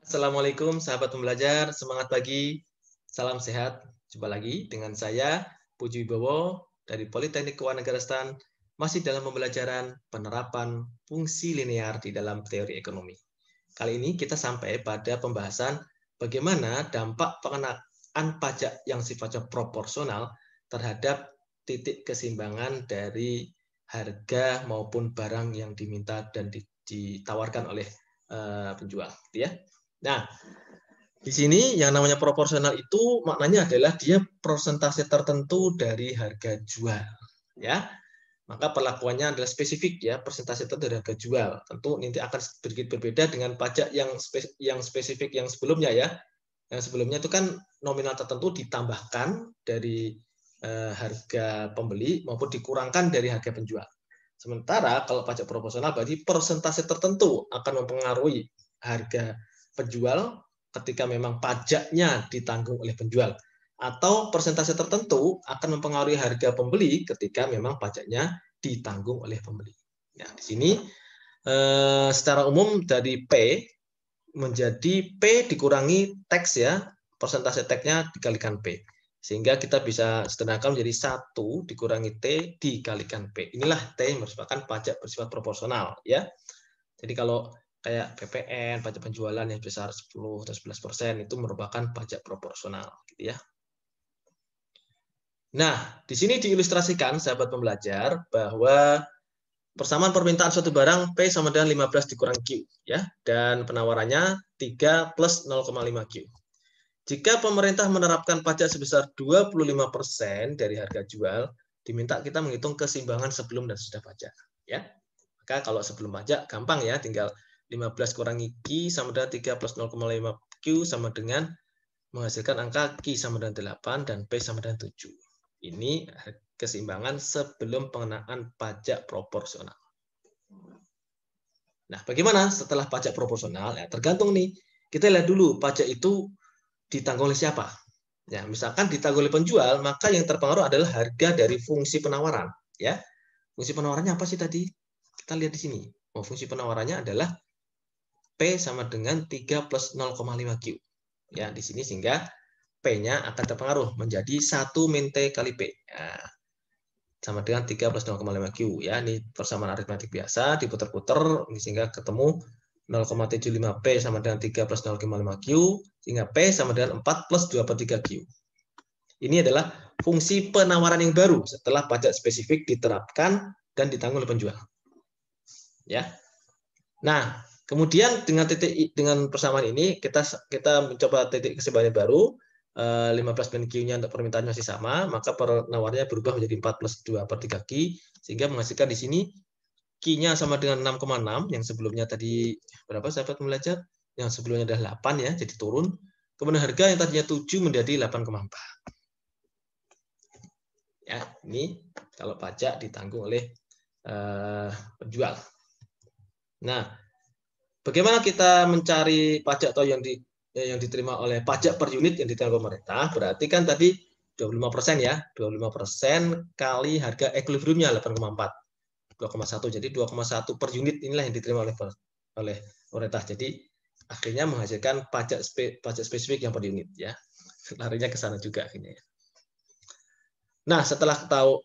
Assalamualaikum sahabat pembelajar, semangat pagi, salam sehat. Jumpa lagi dengan saya, Puji Wibowo dari Politeknik Keuangan Negara Stan, masih dalam pembelajaran penerapan fungsi linear di dalam teori ekonomi. Kali ini kita sampai pada pembahasan bagaimana dampak pengenaan pajak yang sifatnya proporsional terhadap titik keseimbangan dari harga maupun barang yang diminta dan ditawarkan oleh penjual, ya. Nah, di sini yang namanya proporsional itu maknanya adalah dia persentase tertentu dari harga jual, ya. Maka perlakuannya adalah spesifik ya, persentase tertentu dari harga jual. Tentu nanti akan sedikit berbeda dengan pajak yang spesifik yang sebelumnya ya. Yang sebelumnya itu kan nominal tertentu ditambahkan dari harga pembeli maupun dikurangkan dari harga penjual. Sementara kalau pajak proporsional berarti persentase tertentu akan mempengaruhi harga penjual ketika memang pajaknya ditanggung oleh penjual, atau persentase tertentu akan mempengaruhi harga pembeli ketika memang pajaknya ditanggung oleh pembeli. Nah, di sini secara umum dari P menjadi P dikurangi tax ya, persentase tax-nya dikalikan P. Sehingga kita bisa sederhanakan menjadi 1 dikurangi T dikalikan P. Inilah T yang merupakan pajak bersifat proporsional ya. Jadi kalau kayak PPN, pajak penjualan yang besar 10 atau 11% itu merupakan pajak proporsional gitu ya. Nah, di sini diilustrasikan sahabat pembelajar bahwa persamaan permintaan suatu barang P sama dengan 15 dikurang Q ya, dan penawarannya 3 plus 0,5 Q. Jika pemerintah menerapkan pajak sebesar 25% dari harga jual, diminta kita menghitung keseimbangan sebelum dan sesudah pajak ya. Maka kalau sebelum pajak gampang ya, tinggal 15 kurangi Q sama dengan 3 plus 0,5 Q sama dengan menghasilkan angka Q sama dengan 8 dan P sama dengan 7. Ini keseimbangan sebelum pengenaan pajak proporsional. Nah, bagaimana setelah pajak proporsional? Ya, tergantung nih. Kita lihat dulu pajak itu ditanggung oleh siapa. Ya, misalkan ditanggung oleh penjual, maka yang terpengaruh adalah harga dari fungsi penawaran. Ya, fungsi penawarannya apa sih tadi? Kita lihat di sini. Oh, fungsi penawarannya adalah P sama dengan 3 plus 0,5 Q. Ya, di sini sehingga P-nya akan terpengaruh menjadi 1 min T kali P. Ya, sama dengan 3 plus 0,5 Q. Ya, ini persamaan aritmatik biasa, diputar-putar sehingga ketemu 0,75 P sama dengan 3 plus 0,5 Q, sehingga P sama dengan 4 plus 2 per 3 Q. Ini adalah fungsi penawaran yang baru setelah pajak spesifik diterapkan dan ditanggung oleh penjual. Ya. Nah, kemudian dengan persamaan ini kita mencoba titik keseimbangan baru. 15 min Q-nya untuk permintaan masih sama, maka penawarnya berubah menjadi 4 plus 2 per 3 Q, sehingga menghasilkan di sini Q-nya sama dengan 6,6, yang sebelumnya tadi berapa sahabat belajar? Yang sebelumnya adalah 8 ya, jadi turun. Kemudian harga yang tadinya 7 menjadi 8,4. Ya, ini kalau pajak ditanggung oleh penjual. Nah, bagaimana kita mencari pajak atau yang diterima oleh pajak per unit yang diterima pemerintah? Berarti kan tadi 25% ya, 25% kali harga equilibriumnya 8,4. 2,1. Jadi 2,1 per unit inilah yang diterima oleh pemerintah. Jadi akhirnya menghasilkan pajak spesifik yang per unit ya. Larinya ke sana juga akhirnya ya. Nah, setelah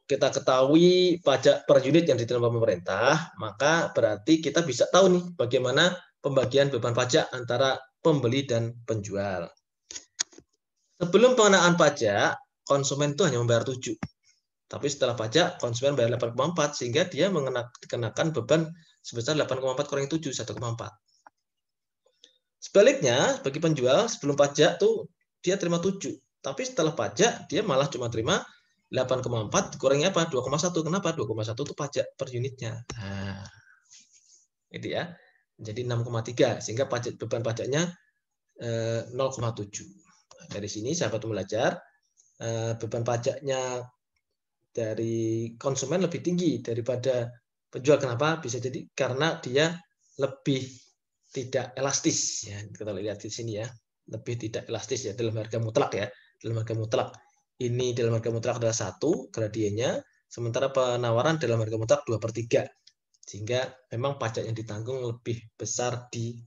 kita ketahui pajak per unit yang diterima pemerintah, maka berarti kita bisa tahu nih bagaimana pembagian beban pajak antara pembeli dan penjual. Sebelum pengenaan pajak, konsumen itu hanya membayar 7. Tapi setelah pajak, konsumen bayar 8,4, sehingga dia dikenakan beban sebesar 8,4 kurangi 7, 1,4. Sebaliknya, bagi penjual, sebelum pajak tuh dia terima 7. Tapi setelah pajak, dia malah cuma terima 8,4 dikurangi apa? 2,1. Kenapa? 2,1 itu pajak per unitnya. Nah, itu ya. Jadi 6,3, sehingga beban pajaknya 0,7. Dari sini, sahabat pembelajar, beban pajaknya dari konsumen lebih tinggi daripada penjual. Kenapa? Bisa jadi karena dia lebih tidak elastis ya. Kita lihat di sini ya, lebih tidak elastis ya dalam harga mutlak ya. Dalam harga mutlak ini, dalam harga mutlak adalah 1 gradiennya, sementara penawaran dalam harga mutlak 2/3, sehingga memang pajak yang ditanggung lebih besar di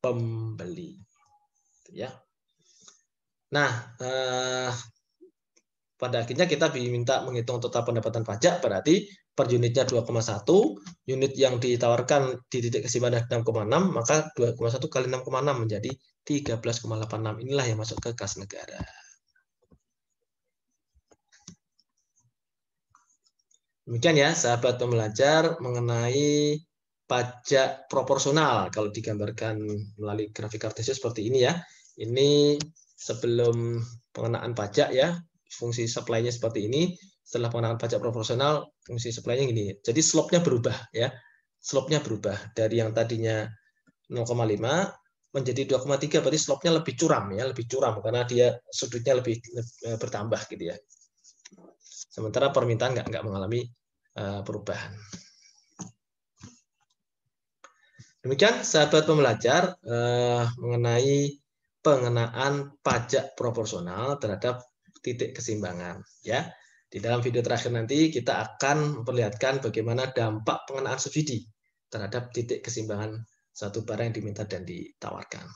pembeli. Ya. Nah, pada akhirnya kita diminta menghitung total pendapatan pajak, berarti per unitnya 2,1, unit yang ditawarkan di titik keseimbangan 6,6, maka 2,1 kali 6,6 menjadi 13,86. Inilah yang masuk ke kas negara. Demikian ya, sahabat pembelajar, mengenai pajak proporsional. Kalau digambarkan melalui grafik kartesius seperti ini ya. Ini sebelum pengenaan pajak ya, fungsi supply-nya seperti ini. Setelah pengenaan pajak proporsional, fungsi supply-nya gini. Jadi slope-nya berubah ya. Slope-nya berubah dari yang tadinya 0,5 menjadi 2,3, berarti slope-nya lebih curam ya, lebih curam karena dia sudutnya lebih bertambah gitu ya. Sementara permintaan nggak mengalami perubahan. Demikian sahabat pembelajar mengenai pengenaan pajak proporsional terhadap titik keseimbangan ya. Di dalam video terakhir nanti kita akan memperlihatkan bagaimana dampak pengenaan subsidi terhadap titik keseimbangan satu barang yang diminta dan ditawarkan.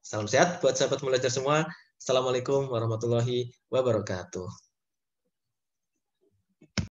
Salam sehat buat sahabat pembelajar semua. Assalamualaikum warahmatullahi wabarakatuh.